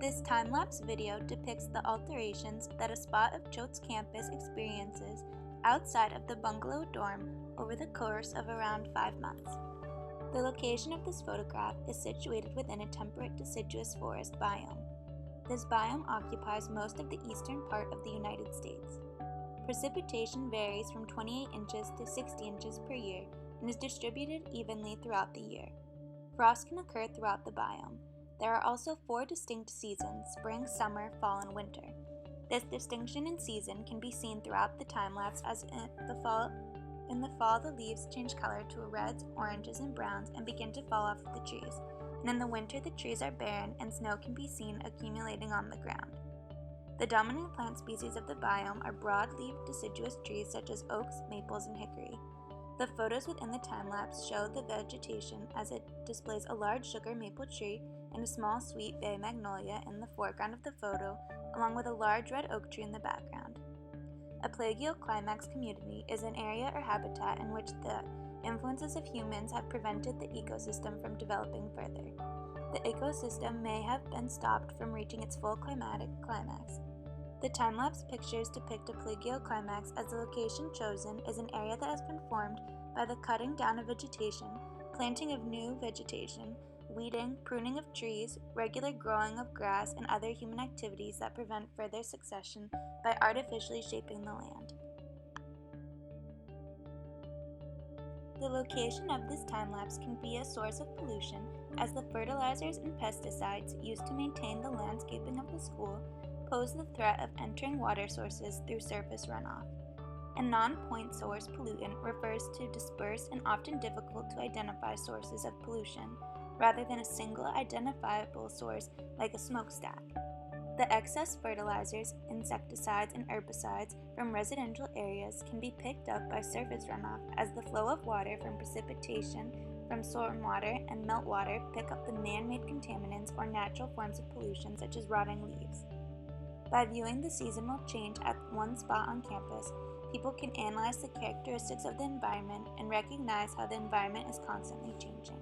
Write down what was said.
This time-lapse video depicts the alterations that a spot of Choate's campus experiences outside of the bungalow dorm over the course of around 5 months. The location of this photograph is situated within a temperate deciduous forest biome. This biome occupies most of the eastern part of the United States. Precipitation varies from 28 inches to 60 inches per year and is distributed evenly throughout the year. Frost can occur throughout the biome. There are also 4 distinct seasons: spring, summer, fall, and winter. This distinction in season can be seen throughout the time-lapse, as in the fall the leaves change color to reds, oranges, and browns and begin to fall off the trees, and in the winter the trees are barren and snow can be seen accumulating on the ground. The dominant plant species of the biome are broad-leaved deciduous trees such as oaks, maples, and hickory. The photos within the time-lapse show the vegetation as it displays a large sugar maple tree and a small sweet bay magnolia in the foreground of the photo, along with a large red oak tree in the background. A plagioclimax community is an area or habitat in which the influences of humans have prevented the ecosystem from developing further. The ecosystem may have been stopped from reaching its full climatic climax. The time-lapse pictures depict a plagioclimax, as the location chosen is an area that has been formed by the cutting down of vegetation, planting of new vegetation, weeding, pruning of trees, regular growing of grass, and other human activities that prevent further succession by artificially shaping the land. The location of this time-lapse can be a source of pollution, as the fertilizers and pesticides used to maintain the landscaping of the school pose the threat of entering water sources through surface runoff. A non-point source pollutant refers to dispersed and often difficult to identify sources of pollution, rather than a single identifiable source like a smokestack. The excess fertilizers, insecticides, and herbicides from residential areas can be picked up by surface runoff, as the flow of water from precipitation from stormwater and meltwater pick up the man-made contaminants or natural forms of pollution such as rotting leaves. By viewing the seasonal change at one spot on campus, people can analyze the characteristics of the environment and recognize how the environment is constantly changing.